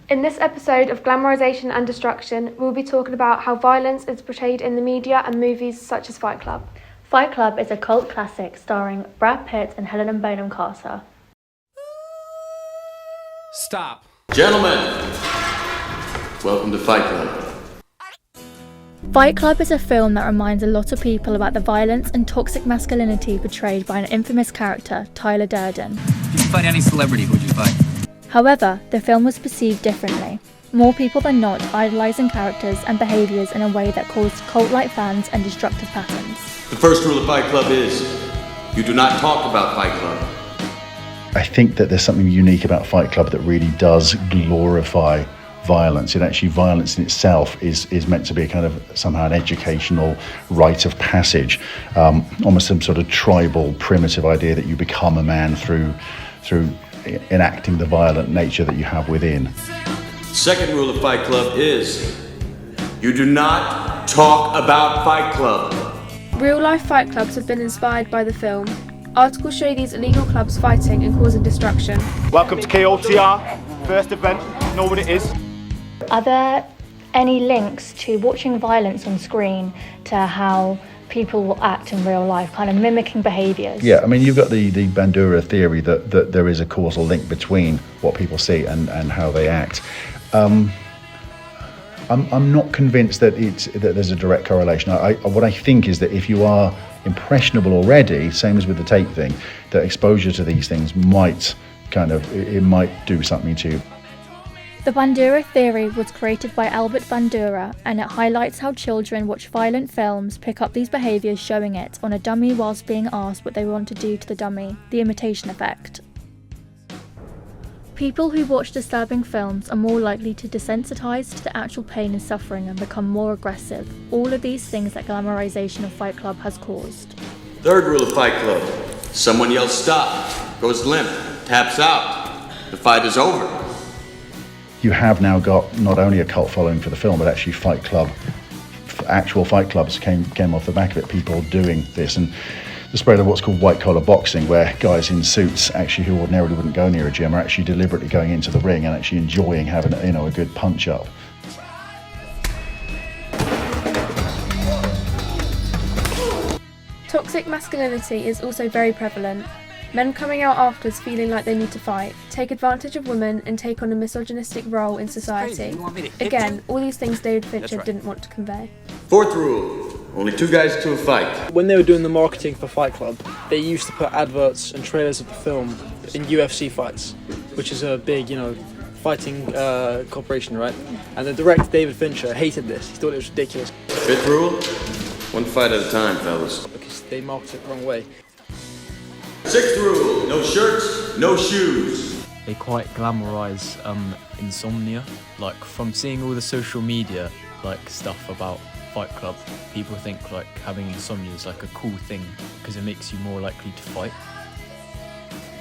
In this episode of Glamorization and Destruction, we'll be talking about how violence is portrayed in the media and movies such as Fight Club. Fight Club is a cult classic starring Brad Pitt and Helena Bonham Carter. Stop. Gentlemen, welcome to Fight Club. Fight Club is a film that reminds a lot of people about the violence and toxic masculinity portrayed by an infamous character, Tyler Durden. If you could fight any celebrity, who would you fight? However, the film was perceived differently. More people than not idolising characters and behaviours in a way that caused cult-like fans and destructive patterns. The first rule of Fight Club is, you do not talk about Fight Club. I think that there's something unique about Fight Club that really does glorify violence. And actually violence in itself is meant to be a kind of somehow an educational rite of passage, almost some sort of tribal, primitive idea that you become a man through enacting the violent nature that you have within. Second rule of Fight Club is, you do not talk about Fight Club. Real-life fight clubs have been inspired by the film. Articles show these illegal clubs fighting and causing destruction. Welcome to KOTR, first event, know what it is. Are there any links to watching violence on screen to how people will act in real life, kind of mimicking behaviours? Yeah, I mean, you've got the Bandura theory that there is a causal link between what people see and how they act. I'm not convinced that there's a direct correlation. What I think is that if you are impressionable already, same as with the tape thing, that exposure to these things might do something to you. The Bandura theory was created by Albert Bandura, and it highlights how children watch violent films, pick up these behaviours, showing it on a dummy whilst being asked what they want to do to the dummy, the imitation effect. People who watch disturbing films are more likely to desensitise to the actual pain and suffering and become more aggressive. All of these things that glamorization of Fight Club has caused. Third rule of Fight Club, someone yells stop, goes limp, taps out, the fight is over. You have now got not only a cult following for the film, but actually Fight Club, actual fight clubs came off the back of it, people doing this. And the spread of what's called white collar boxing, where guys in suits actually who ordinarily wouldn't go near a gym are actually deliberately going into the ring and actually enjoying having a good punch up. Toxic masculinity is also very prevalent. Men coming out afterwards feeling like they need to fight, take advantage of women and take on a misogynistic role in society. Again, all these things David Fincher didn't want to convey. Fourth rule, only two guys to a fight. When they were doing the marketing for Fight Club, they used to put adverts and trailers of the film in UFC fights, which is a big, fighting corporation, right? And the director, David Fincher, hated this. He thought it was ridiculous. Fifth rule, one fight at a time, fellas. Because they marketed it the wrong way. Sixth rule, no shirts, no shoes. They quite glamorise insomnia. Like, from seeing all the social media stuff about Fight Club, people think like having insomnia is like a cool thing because it makes you more likely to fight.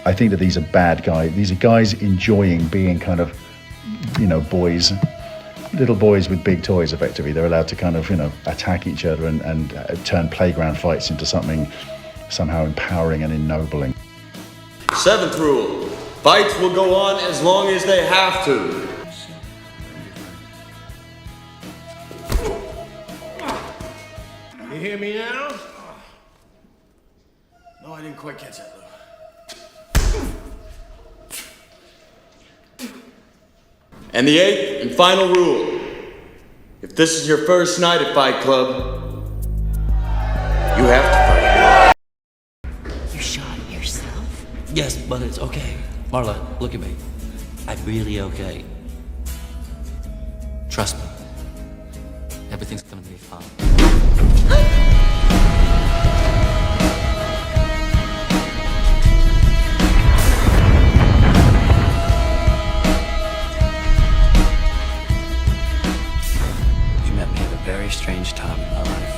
I think that these are bad guys. These are guys enjoying being kind of, boys, little boys with big toys, effectively. They're allowed to kind of, attack each other and turn playground fights into something somehow empowering and ennobling. Seventh rule, fights will go on as long as they have to. You hear me now? No, I didn't quite catch that, Lou. And the eighth and final rule, if this is your first night at Fight Club, you have to fight. You shot yourself? Yes, but it's okay. Marla, look at me. I'm really okay. Trust me. Everything's gonna be fine. You met me at a very strange time in my life.